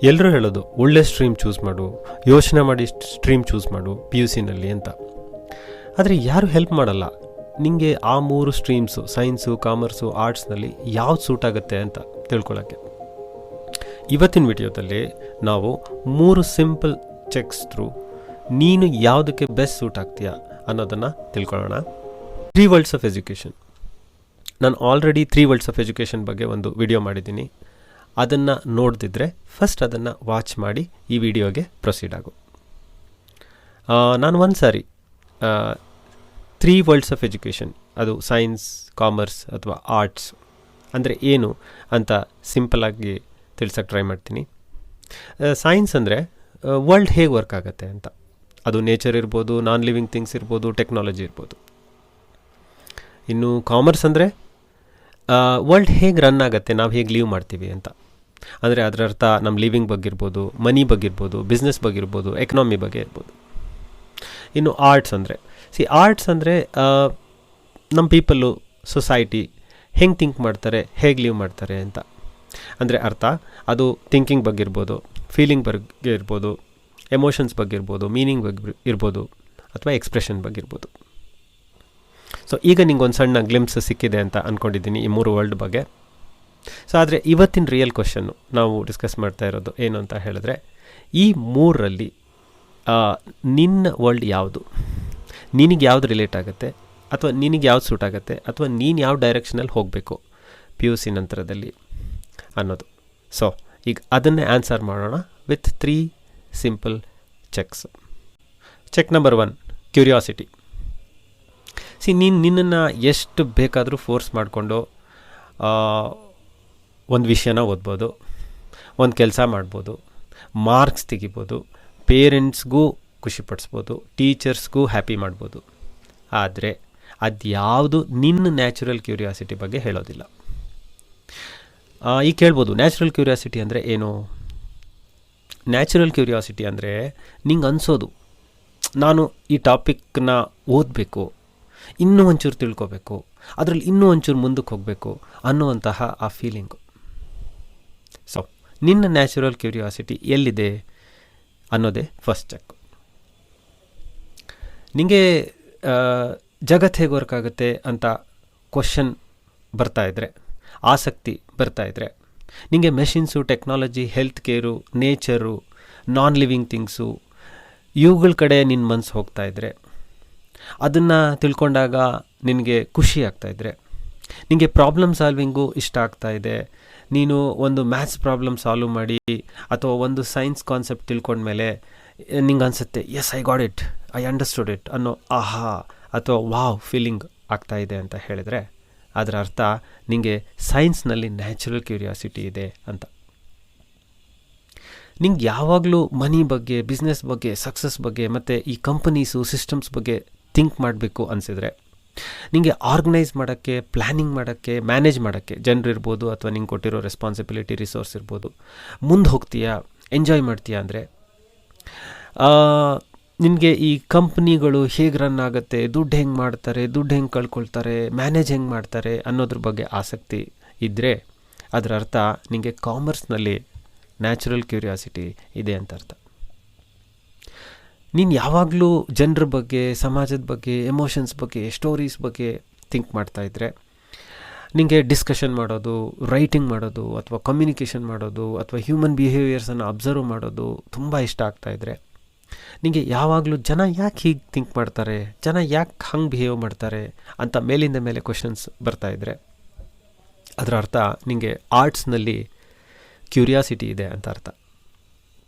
ಎಲ್ಲರೂ ಹೇಳೋದು ಒಳ್ಳೆ ಸ್ಟ್ರೀಮ್ ಚೂಸ್ ಮಾಡು, ಯೋಚನೆ ಮಾಡಿ ಸ್ಟ್ರೀಮ್ ಚೂಸ್ ಮಾಡು PUCನಲ್ಲಿ ಅಂತ. ಆದರೆ ಯಾರು ಹೆಲ್ಪ್ ಮಾಡಲ್ಲ ನಿಮಗೆ ಆ 3 ಸ್ಟ್ರೀಮ್ಸು ಸೈನ್ಸು, ಕಾಮರ್ಸು, ಆರ್ಟ್ಸ್ನಲ್ಲಿ ಯಾವ್ದು ಸೂಟ್ ಆಗುತ್ತೆ ಅಂತ ತಿಳ್ಕೊಳ್ಳೋಕ್ಕೆ. ಇವತ್ತಿನ ವಿಡಿಯೋದಲ್ಲಿ ನಾವು 3 ಸಿಂಪಲ್ ಚೆಕ್ಸ್ ಥ್ರೂ ನೀನು ಯಾವುದಕ್ಕೆ ಬೆಸ್ಟ್ ಸೂಟ್ ಆಗ್ತೀಯಾ ಅನ್ನೋದನ್ನು ತಿಳ್ಕೊಳ್ಳೋಣ. 3 ವರ್ಲ್ಡ್ಸ್ ಆಫ್ ಎಜುಕೇಷನ್. ನಾನು ಆಲ್ರೆಡಿ 3 ವರ್ಲ್ಡ್ಸ್ ಆಫ್ ಎಜುಕೇಷನ್ ಬಗ್ಗೆ ಒಂದು ವಿಡಿಯೋ ಮಾಡಿದ್ದೀನಿ. ಅದನ್ನು ನೋಡ್ದಿದ್ರೆ ಫಸ್ಟ್ ಅದನ್ನು ವಾಚ್ ಮಾಡಿ ಈ ವಿಡಿಯೋಗೆ ಪ್ರೊಸೀಡ್ ಆಗು. ನಾನು ಒಂದು ಸಾರಿ 3 ವರ್ಲ್ಡ್ಸ್ ಆಫ್ ಎಜುಕೇಷನ್, ಅದು ಸೈನ್ಸ್, ಕಾಮರ್ಸ್ ಅಥವಾ ಆರ್ಟ್ಸ್ ಅಂದರೆ ಏನು ಅಂತ ಸಿಂಪಲಾಗಿ ತಿಳ್ಸೋಕ್ಕೆ ಟ್ರೈ ಮಾಡ್ತೀನಿ. ಸೈನ್ಸ್ ಅಂದರೆ ವರ್ಲ್ಡ್ ಹೇಗೆ ವರ್ಕ್ ಆಗುತ್ತೆ ಅಂತ. ಅದು ನೇಚರ್ ಇರ್ಬೋದು, ನಾನ್ ಲಿವಿಂಗ್ ಥಿಂಗ್ಸ್ ಇರ್ಬೋದು, ಟೆಕ್ನಾಲಜಿ ಇರ್ಬೋದು. ಇನ್ನು ಕಾಮರ್ಸ್ ಅಂದರೆ ವರ್ಲ್ಡ್ ಹೇಗೆ ರನ್ ಆಗುತ್ತೆ, ನಾವು ಹೇಗೆ ಲೀವ್ ಮಾಡ್ತೀವಿ ಅಂತ. ಅಂದರೆ ಅದರ ಅರ್ಥ ನಮ್ಮ ಲಿವಿಂಗ್ ಬಗ್ಗೆ ಇರ್ಬೋದು, ಮನಿ ಬಗ್ಗೆ ಇರ್ಬೋದು, ಬಿಸ್ನೆಸ್ ಬಗ್ಗೆ ಇರ್ಬೋದು, ಎಕನಾಮಿ ಬಗ್ಗೆ ಇರ್ಬೋದು. ಇನ್ನು ಆರ್ಟ್ಸ್ ಅಂದರೆ ನಮ್ಮ ಪೀಪಲ್ಲು, ಸೊಸೈಟಿ ಹೆಂಗೆ ಥಿಂಕ್ ಮಾಡ್ತಾರೆ, ಹೇಗೆ ಲೀವ್ ಮಾಡ್ತಾರೆ ಅಂತ. ಅಂದರೆ ಅರ್ಥ ಅದು ಥಿಂಕಿಂಗ್ ಬಗ್ಗೆ ಇರ್ಬೋದು, ಫೀಲಿಂಗ್ ಬಗ್ಗೆ ಇರ್ಬೋದು, ಎಮೋಷನ್ಸ್ ಬಗ್ಗೆ ಇರ್ಬೋದು, ಮೀನಿಂಗ್ ಬಗ್ಗೆ ಇರ್ಬೋದು, ಅಥವಾ ಎಕ್ಸ್ಪ್ರೆಷನ್ ಬಗ್ಗೆ ಇರ್ಬೋದು. ಸೊ ಈಗ ನಿಂಗೊಂದು ಸಣ್ಣ ಗ್ಲಿಮ್ಸ್ ಸಿಕ್ಕಿದೆ ಅಂತ ಅಂದ್ಕೊಂಡಿದ್ದೀನಿ ಈ 3 ವರ್ಲ್ಡ್ ಬಗ್ಗೆ. ಸೊ ಆದರೆ ಇವತ್ತಿನ ರಿಯಲ್ ಕ್ವಶನ್ನು ನಾವು ಡಿಸ್ಕಸ್ ಮಾಡ್ತಾ ಇರೋದು ಏನು ಅಂತ ಹೇಳಿದ್ರೆ, ಈ 3ರಲ್ಲಿ ನಿನ್ನ ವರ್ಲ್ಡ್ ಯಾವುದು, ನಿನಗೆ ಯಾವುದು ರಿಲೇಟ್ ಆಗುತ್ತೆ, ಅಥವಾ ನಿನಗೆ ಯಾವ್ದು ಸೂಟ್ ಆಗುತ್ತೆ, ಅಥವಾ ನೀನು ಯಾವ ಡೈರೆಕ್ಷನಲ್ಲಿ ಹೋಗಬೇಕು PUC ನಂತರದಲ್ಲಿ ಅನ್ನೋದು. ಸೊ ಈಗ ಅದನ್ನೇ ಆನ್ಸರ್ ಮಾಡೋಣ with 3 simple checks. Check number 1, curiosity. ನಿನ್ನನ್ನು ಎಷ್ಟು ಬೇಕಾದರೂ ಫೋರ್ಸ್ ಮಾಡಿಕೊಂಡು ಒಂದು ವಿಷಯನ ಓದ್ಬೋದು, ಒಂದು ಕೆಲಸ ಮಾಡ್ಬೋದು, ಮಾರ್ಕ್ಸ್ ತೆಗಿಬೋದು, ಪೇರೆಂಟ್ಸ್ಗೂ ಖುಷಿಪಡಿಸ್ಬೋದು, ಟೀಚರ್ಸ್ಗೂ ಹ್ಯಾಪಿ ಮಾಡ್ಬೋದು. ಆದರೆ ಅದ್ಯಾವುದು ನಿನ್ನ ನ್ಯಾಚುರಲ್ ಕ್ಯೂರಿಯಾಸಿಟಿ ಬಗ್ಗೆ ಹೇಳೋದಿಲ್ಲ. ಈಗ ಕೇಳ್ಬೋದು, ನ್ಯಾಚುರಲ್ ಕ್ಯೂರಿಯಾಸಿಟಿ ಅಂದರೆ ಏನು? ನ್ಯಾಚುರಲ್ ಕ್ಯೂರಿಯಾಸಿಟಿ ಅಂದರೆ ನಿಂಗೆ ಅನಿಸೋದು, ನಾನು ಈ ಟಾಪಿಕ್ನ ಓದಬೇಕು, ಇನ್ನೂ ಒಂಚೂರು ತಿಳ್ಕೊಬೇಕು, ಅದರಲ್ಲಿ ಇನ್ನೂ ಒಂಚೂರು ಮುಂದಕ್ಕೆ ಹೋಗಬೇಕು ಅನ್ನುವಂತಹ ಆ ಫೀಲಿಂಗು. ಸೊ ನಿನ್ನ ನ್ಯಾಚುರಲ್ ಕ್ಯೂರಿಯಾಸಿಟಿ ಎಲ್ಲಿದೆ ಅನ್ನೋದೇ ಫಸ್ಟ್ ಚೆಕ್. ನಿಮಗೆ ಜಗತ್ತು ಹೇಗೆ ವರ್ಕ್ ಆಗುತ್ತೆ ಅಂತ ಕ್ವಶನ್ ಬರ್ತಾಯಿದ್ರೆ, ಆಸಕ್ತಿ ಬರ್ತಾಯಿದ್ರೆ, ನಿಮಗೆ machines, technology, health care, nature, non living things ಇವುಗಳ ಕಡೆ ನಿನ್ನ ಮನಸ್ಸು ಹೋಗ್ತಾಯಿದ್ರೆ, ಅದನ್ನು ತಿಳ್ಕೊಂಡಾಗ ನಿನಗೆ ಖುಷಿ ಆಗ್ತಾಯಿದ್ರೆ, ನಿನಗೆ ಪ್ರಾಬ್ಲಮ್ ಸಾಲ್ವಿಂಗು ಇಷ್ಟ ಆಗ್ತಾಯಿದೆ, ನೀನು ಒಂದು ಮ್ಯಾಥ್ಸ್ ಪ್ರಾಬ್ಲಮ್ ಸಾಲ್ವ್ ಮಾಡಿ ಅಥವಾ ಒಂದು ಸೈನ್ಸ್ ಕಾನ್ಸೆಪ್ಟ್ ತಿಳ್ಕೊಂಡ್ಮೇಲೆ ನಿಂಗೆ ಅನಿಸುತ್ತೆ, yes I got it, I understood it ಅನ್ನೋ ಆಹಾ ಅಥವಾ ವಾವ್ ಫೀಲಿಂಗ್ ಆಗ್ತಾಯಿದೆ ಅಂತ ಹೇಳಿದರೆ, ಅದರ ಅರ್ಥ ನಿಮಗೆ ಸೈನ್ಸ್ನಲ್ಲಿ ನ್ಯಾಚುರಲ್ ಕ್ಯೂರಿಯಾಸಿಟಿ ಇದೆ ಅಂತ. ನಿಂಗೆ ಯಾವಾಗಲೂ ಮನಿ ಬಗ್ಗೆ, ಬಿಸ್ನೆಸ್ ಬಗ್ಗೆ, ಸಕ್ಸಸ್ ಬಗ್ಗೆ ಮತ್ತು ಈ ಕಂಪನೀಸು, ಸಿಸ್ಟಮ್ಸ್ ಬಗ್ಗೆ ಥಿಂಕ್ ಮಾಡಬೇಕು ಅನಿಸಿದರೆ, ನಿಮಗೆ ಆರ್ಗನೈಸ್ ಮಾಡೋಕ್ಕೆ, ಪ್ಲ್ಯಾನಿಂಗ್ ಮಾಡೋಕ್ಕೆ, ಮ್ಯಾನೇಜ್ ಮಾಡೋಕ್ಕೆ, ಜನರಿರ್ಬೋದು ಅಥವಾ ನಿಂಗೆ ಕೊಟ್ಟಿರೋ ರೆಸ್ಪಾನ್ಸಿಬಿಲಿಟಿ, ರಿಸೋರ್ಸ್ ಇರ್ಬೋದು, ಮುಂದೆ ಹೋಗ್ತೀಯಾ, ಎಂಜಾಯ್ ಮಾಡ್ತೀಯಾ ಅಂದರೆ, ನಿನಗೆ ಈ ಕಂಪ್ನಿಗಳು ಹೇಗೆ ರನ್ ಆಗುತ್ತೆ, ದುಡ್ಡು ಹೆಂಗೆ ಮಾಡ್ತಾರೆ, ದುಡ್ಡು ಹೆಂಗೆ ಕಳ್ಕೊಳ್ತಾರೆ, ಮ್ಯಾನೇಜ್ ಹೆಂಗೆ ಮಾಡ್ತಾರೆ ಅನ್ನೋದ್ರ ಬಗ್ಗೆ ಆಸಕ್ತಿ ಇದ್ದರೆ, ಅದರ ಅರ್ಥ ನಿಮಗೆ ಕಾಮರ್ಸ್ನಲ್ಲಿ ನ್ಯಾಚುರಲ್ ಕ್ಯೂರಿಯಾಸಿಟಿ ಇದೆ ಅಂತ ಅರ್ಥ. ನೀನು ಯಾವಾಗಲೂ ಜನರ ಬಗ್ಗೆ, ಸಮಾಜದ ಬಗ್ಗೆ, ಎಮೋಷನ್ಸ್ ಬಗ್ಗೆ, ಸ್ಟೋರೀಸ್ ಬಗ್ಗೆ ಥಿಂಕ್ ಮಾಡ್ತಾಯಿದ್ರೆ, ನಿಮಗೆ ಡಿಸ್ಕಷನ್ ಮಾಡೋದು, ರೈಟಿಂಗ್ ಮಾಡೋದು, ಅಥವಾ ಕಮ್ಯುನಿಕೇಷನ್ ಮಾಡೋದು, ಅಥವಾ ಹ್ಯೂಮನ್ ಬಿಹೇವಿಯರ್ಸನ್ನು ಅಬ್ಸರ್ವ್ ಮಾಡೋದು ತುಂಬ ಇಷ್ಟ ಆಗ್ತಾಯಿದ್ರೆ, ನಿಮಗೆ ಯಾವಾಗಲೂ ಜನ ಯಾಕೆ ಹೀಗೆ ಥಿಂಕ್ ಮಾಡ್ತಾರೆ, ಜನ ಯಾಕೆ ಹಂಗೆ ಬಿಹೇವ್ ಮಾಡ್ತಾರೆ ಅಂತ ಮೇಲಿಂದ ಮೇಲೆ ಕ್ವಶನ್ಸ್ ಬರ್ತಾಯಿದ್ರೆ, ಅದರ ಅರ್ಥ ನಿಮಗೆ ಆರ್ಟ್ಸ್ನಲ್ಲಿ ಕ್ಯೂರಿಯಾಸಿಟಿ ಇದೆ ಅಂತ ಅರ್ಥ.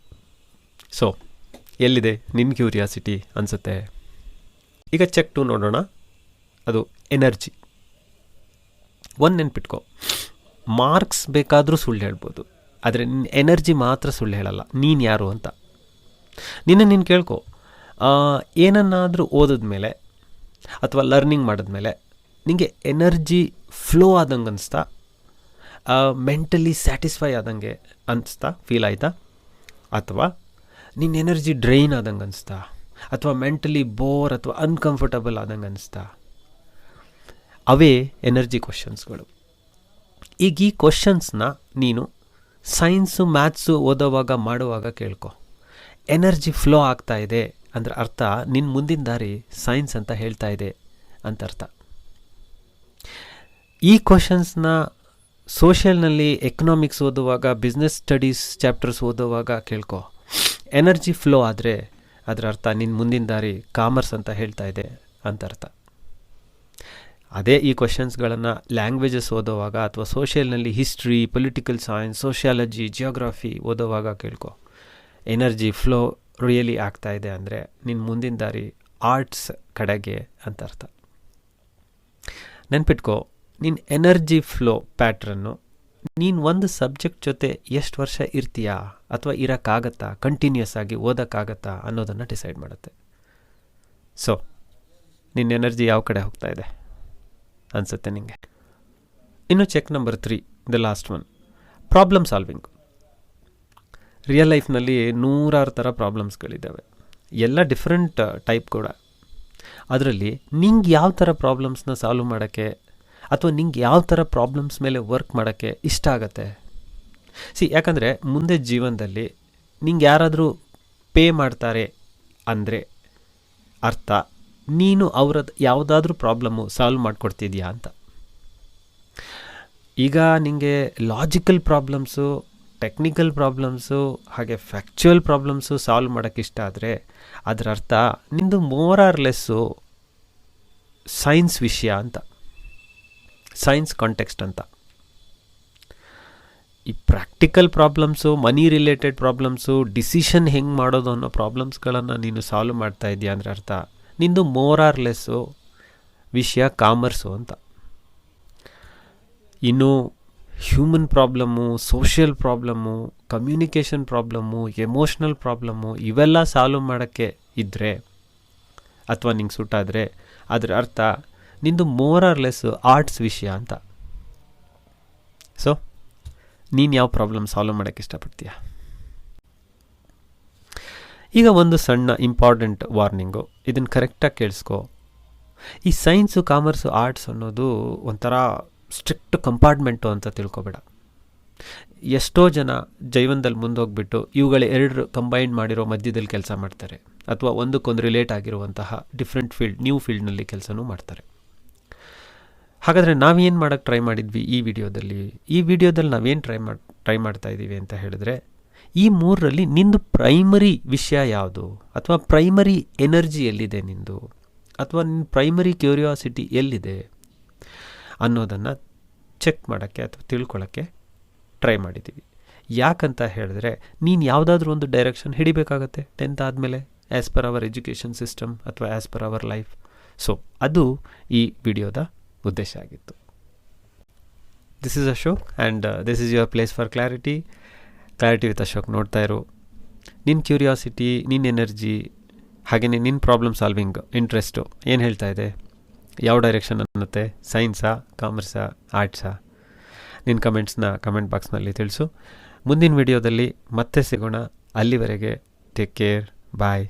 ಸೊ ಎಲ್ಲಿದೆ ನಿನ್ನ ಕ್ಯೂರಿಯಾಸಿಟಿ ಅನಿಸುತ್ತೆ? ಈಗ ಚೆಕ್ 2 ನೋಡೋಣ. ಅದು ಎನರ್ಜಿ. ಒಂದು ನೆನ್ಪಿಟ್ಕೊ, ಮಾರ್ಕ್ಸ್ ಬೇಕಾದರೂ ಸುಳ್ಳು ಹೇಳ್ಬೋದು, ಆದರೆ ನಿನ್ನ ಎನರ್ಜಿ ಮಾತ್ರ ಸುಳ್ಳು ಹೇಳಲ್ಲ. ನೀನು ಯಾರು ಅಂತ ನೀನು ಕೇಳ್ಕೊ. ಏನನ್ನಾದರೂ ಓದಿದ್ಮೇಲೆ ಅಥವಾ ಲರ್ನಿಂಗ್ ಮಾಡಿದ್ಮೇಲೆ ನಿಮಗೆ ಎನರ್ಜಿ ಫ್ಲೋ ಆದಂಗೆ ಅನಿಸ್ತಾ, ಮೆಂಟಲಿ ಸ್ಯಾಟಿಸ್ಫೈ ಆದಂಗೆ ಅನಿಸ್ತಾ, ಫೀಲ್ ಆಯಿತಾ? ಅಥವಾ ನಿನ್ನ ಎನರ್ಜಿ ಡ್ರೈನ್ ಆದಂಗೆ ಅನಿಸ್ತಾ, ಅಥವಾ ಮೆಂಟಲಿ ಬೋರ್ ಅಥವಾ ಅನ್ಕಂಫರ್ಟಬಲ್ ಆದಂಗೆ ಅನಿಸ್ತಾ? ಅವೇ ಎನರ್ಜಿ ಕ್ವಶನ್ಸ್ಗಳು. ಈಗ ಈ ಕ್ವಶನ್ಸ್ನ ನೀನು ಸೈನ್ಸು ಮ್ಯಾಥ್ಸು ಓದೋವಾಗ ಮಾಡುವಾಗ ಕೇಳ್ಕೊ. ಎನರ್ಜಿ ಫ್ಲೋ ಆಗ್ತಾ ಇದೆ ಅಂದರೆ ಅರ್ಥ ನಿನ್ನ ಮುಂದಿನ ದಾರಿ ಸೈನ್ಸ್ ಅಂತ ಹೇಳ್ತಾ ಇದೆ ಅಂತ ಅರ್ಥ. ಈ ಕ್ವಶನ್ಸ್ನ ಸೋಷಿಯಲ್ನಲ್ಲಿ ಎಕನಾಮಿಕ್ಸ್ ಓದುವಾಗ, ಬಿಸ್ನೆಸ್ ಸ್ಟಡೀಸ್ ಚಾಪ್ಟರ್ಸ್ ಓದುವಾಗ ಕೇಳ್ಕೊ. ಎನರ್ಜಿ ಫ್ಲೋ ಆದರೆ ಅದರ ಅರ್ಥ ನಿನ್ನ ಮುಂದಿನ ದಾರಿ ಕಾಮರ್ಸ್ ಅಂತ ಹೇಳ್ತಾ ಇದೆ ಅಂತ ಅರ್ಥ. ಅದೇ ಈ ಕ್ವಶನ್ಸ್ಗಳನ್ನು ಲ್ಯಾಂಗ್ವೇಜಸ್ ಓದುವಾಗ ಅಥವಾ ಸೋಷಿಯಲ್ನಲ್ಲಿ history, political science, sociology, geography ಓದುವಾಗ ಕೇಳ್ಕೊ. ಎನರ್ಜಿ ಫ್ಲೋ ರಿಯಲಿ ಆಗ್ತಾ ಇದೆ ಅಂದರೆ ನಿನ್ನ ಮುಂದಿನ ದಾರಿ ಆರ್ಟ್ಸ್ ಕಡೆಗೆ ಅಂತ ಅರ್ಥ. ನೆನ್ಪಿಟ್ಕೊ, ನಿನ್ನ ಎನರ್ಜಿ ಫ್ಲೋ ಪ್ಯಾಟ್ರನ್ನು ನೀನು ಒಂದು ಸಬ್ಜೆಕ್ಟ್ ಜೊತೆ ಎಷ್ಟು ವರ್ಷ ಇರ್ತೀಯಾ ಅಥವಾ ಇರೋಕ್ಕಾಗತ್ತಾ, ಕಂಟಿನ್ಯೂಸ್ ಆಗಿ ಓದೋಕ್ಕಾಗತ್ತಾ ಅನ್ನೋದನ್ನು ಡಿಸೈಡ್ ಮಾಡುತ್ತೆ. ಸೊ ನಿನ್ನ ಎನರ್ಜಿ ಯಾವ ಕಡೆ ಹೋಗ್ತಾ ಇದೆ ಅನಿಸುತ್ತೆ ನಿಮಗೆ? ಇನ್ನು check number 3, the last one, problem solving. Real ಲೈಫ್ನಲ್ಲಿ ನೂರಾರು ಥರ ಪ್ರಾಬ್ಲಮ್ಸ್ಗಳಿದ್ದಾವೆ, ಎಲ್ಲ ಡಿಫ್ರೆಂಟ್ ಟೈಪ್ ಕೂಡ. ಅದರಲ್ಲಿ ನಿಂಗೆ ಯಾವ ಥರ ಪ್ರಾಬ್ಲಮ್ಸ್ನ ಸಾಲ್ವ್ ಮಾಡೋಕ್ಕೆ ಅಥವಾ ನಿಂಗೆ ಯಾವ ಥರ ಪ್ರಾಬ್ಲಮ್ಸ್ ಮೇಲೆ ವರ್ಕ್ ಮಾಡೋಕ್ಕೆ ಇಷ್ಟ ಆಗುತ್ತೆ? ಯಾಕಂದರೆ ಮುಂದೆ ಜೀವನದಲ್ಲಿ ನಿಂಗೆ ಯಾರಾದರೂ ಪೇ ಮಾಡ್ತಾರೆ ಅಂದರೆ ಅರ್ಥ ನೀನು ಅವರದ್ದು ಯಾವುದಾದ್ರೂ ಪ್ರಾಬ್ಲಮ್ಮು ಸಾಲ್ವ್ ಮಾಡಿಕೊಡ್ತಿದ್ಯಾ ಅಂತ. ಈಗ ನಿಮಗೆ ಲಾಜಿಕಲ್ ಪ್ರಾಬ್ಲಮ್ಸು, ಟೆಕ್ನಿಕಲ್ ಪ್ರಾಬ್ಲಮ್ಸು, ಹಾಗೆ ಫ್ಯಾಕ್ಚುಯಲ್ ಪ್ರಾಬ್ಲಮ್ಸು ಸಾಲ್ವ್ ಮಾಡೋಕ್ಕೆ ಇಷ್ಟ ಆದರೆ ಅದರ ಅರ್ಥ ನಿಂದು ಮೋರ್ ಆರ್ ಲೆಸ್ಸು ಸೈನ್ಸ್ ವಿಷಯ ಅಂತ, ಸೈನ್ಸ್ ಕಾಂಟೆಕ್ಸ್ಟ್ ಅಂತ. ಈ ಪ್ರಾಕ್ಟಿಕಲ್ ಪ್ರಾಬ್ಲಮ್ಸು, ಮನಿ ರಿಲೇಟೆಡ್ ಪ್ರಾಬ್ಲಮ್ಸು, ಡಿಸಿಷನ್ ಹೆಂಗೆ ಮಾಡೋದು ಅನ್ನೋ ಪ್ರಾಬ್ಲಮ್ಸ್ಗಳನ್ನು ನೀನು ಸಾಲ್ವ್ ಮಾಡ್ತಾ ಇದೆಯಾ ಅಂದರೆ ಅರ್ಥ ನಿಂದು ಮೋರ್ ಆರ್ ಲೆಸ್ಸು ವಿಷಯ ಕಾಮರ್ಸು ಅಂತ. ಇನ್ನು human problem, social problem, communication problem, emotional problem ಇವೆಲ್ಲ ಸಾಲ್ವ್ ಮಾಡೋಕ್ಕೆ ಇದ್ದರೆ ಅಥವಾ ನಿಂಗೆ ಸುಟ್ಟಾದರೆ ಅದರ ಅರ್ಥ ನಿಂದು ಮೋರ್ ಆರ್ ಲೆಸ್ ಆರ್ಟ್ಸ್ ವಿಷಯ ಅಂತ. ಸೊ ನೀನು ಯಾವ ಪ್ರಾಬ್ಲಮ್ ಸಾಲ್ವ್ ಮಾಡೋಕ್ಕೆ ಇಷ್ಟಪಡ್ತೀಯ? ಈಗ ಒಂದು ಸಣ್ಣ ಇಂಪಾರ್ಟೆಂಟ್ ವಾರ್ನಿಂಗು, ಇದನ್ನು ಕರೆಕ್ಟಾಗಿ ಕೇಳಿಸ್ಕೊ. ಈ ಸೈನ್ಸು, ಕಾಮರ್ಸು, ಆರ್ಟ್ಸ್ ಅನ್ನೋದು ಒಂಥರ ಸ್ಟ್ರಿಕ್ಟ್ ಕಂಪಾರ್ಟ್ಮೆಂಟು ಅಂತ ತಿಳ್ಕೊಬೇಡ. ಎಷ್ಟೋ ಜನ ಜೀವನದಲ್ಲಿ ಮುಂದೋಗ್ಬಿಟ್ಟು ಇವುಗಳ ಎರಡು ಕಂಬೈನ್ ಮಾಡಿರೋ ಮಧ್ಯದಲ್ಲಿ ಕೆಲಸ ಮಾಡ್ತಾರೆ, ಅಥವಾ ಒಂದಕ್ಕೊಂದು ರಿಲೇಟ್ ಆಗಿರುವಂತಹ ಡಿಫ್ರೆಂಟ್ ಫೀಲ್ಡ್, ನ್ಯೂ ಫೀಲ್ಡ್ನಲ್ಲಿ ಕೆಲಸನೂ ಮಾಡ್ತಾರೆ. ಹಾಗಾದರೆ ನಾವೇನು ಮಾಡೋಕ್ಕೆ ಟ್ರೈ ಮಾಡಿದ್ವಿ ಈ ವಿಡಿಯೋದಲ್ಲಿ ನಾವೇನು ಟ್ರೈ ಮಾಡ್ತಾ ಇದ್ದೀವಿ ಅಂತ ಹೇಳಿದ್ರೆ, ಈ ಮೂರರಲ್ಲಿ ನಿಂದು ಪ್ರೈಮರಿ ವಿಷಯ ಯಾವುದು, ಅಥವಾ ಪ್ರೈಮರಿ ಎನರ್ಜಿ ಎಲ್ಲಿದೆ ನಿಂದು, ಅಥವಾ ನಿನ್ನ ಪ್ರೈಮರಿ ಕ್ಯೂರಿಯಾಸಿಟಿ ಎಲ್ಲಿದೆ ಅನ್ನೋದನ್ನು ಚೆಕ್ ಮಾಡೋಕ್ಕೆ ಅಥವಾ ತಿಳ್ಕೊಳ್ಳೋಕ್ಕೆ ಟ್ರೈ ಮಾಡಿದ್ದೀವಿ. ಯಾಕಂತ ಹೇಳಿದ್ರೆ ನೀನು ಯಾವುದಾದ್ರೂ ಒಂದು ಡೈರೆಕ್ಷನ್ ಹಿಡಿಬೇಕಾಗತ್ತೆ 10th ಆದಮೇಲೆ, as per our education system ಅಥವಾ as per our life. So ಅದು ಈ ವಿಡಿಯೋದ ಉದ್ದೇಶ ಆಗಿತ್ತು. This is Ashok and this is your place for clarity with Ashok. ನೋಡ್ತಾ ಇರು. ನಿನ್ನ ಕ್ಯೂರಿಯಾಸಿಟಿ, ನಿನ್ನ ಎನರ್ಜಿ, ಹಾಗೆಯೇ ನಿನ್ನ ಪ್ರಾಬ್ಲಮ್ ಸಾಲ್ವಿಂಗ್ ಇಂಟ್ರೆಸ್ಟು ಏನು ಹೇಳ್ತಾ ಇದೆ? ಯಾವ ಡೈರೆಕ್ಷನ್ ಅನ್ನುತ್ತೆ? ಸೈನ್ಸಾ, ಕಾಮರ್ಸಾ, ಆರ್ಟ್ಸಾ? ನಿನ್ನ ಕಮೆಂಟ್ಸ್ನ ಕಮೆಂಟ್ ಬಾಕ್ಸ್ನಲ್ಲಿ ತಿಳಿಸು. ಮುಂದಿನ ವಿಡಿಯೋದಲ್ಲಿ ಮತ್ತೆ ಸಿಗೋಣ. ಅಲ್ಲಿವರೆಗೆ ಟೇಕ್ ಕೇರ್, ಬಾಯ್.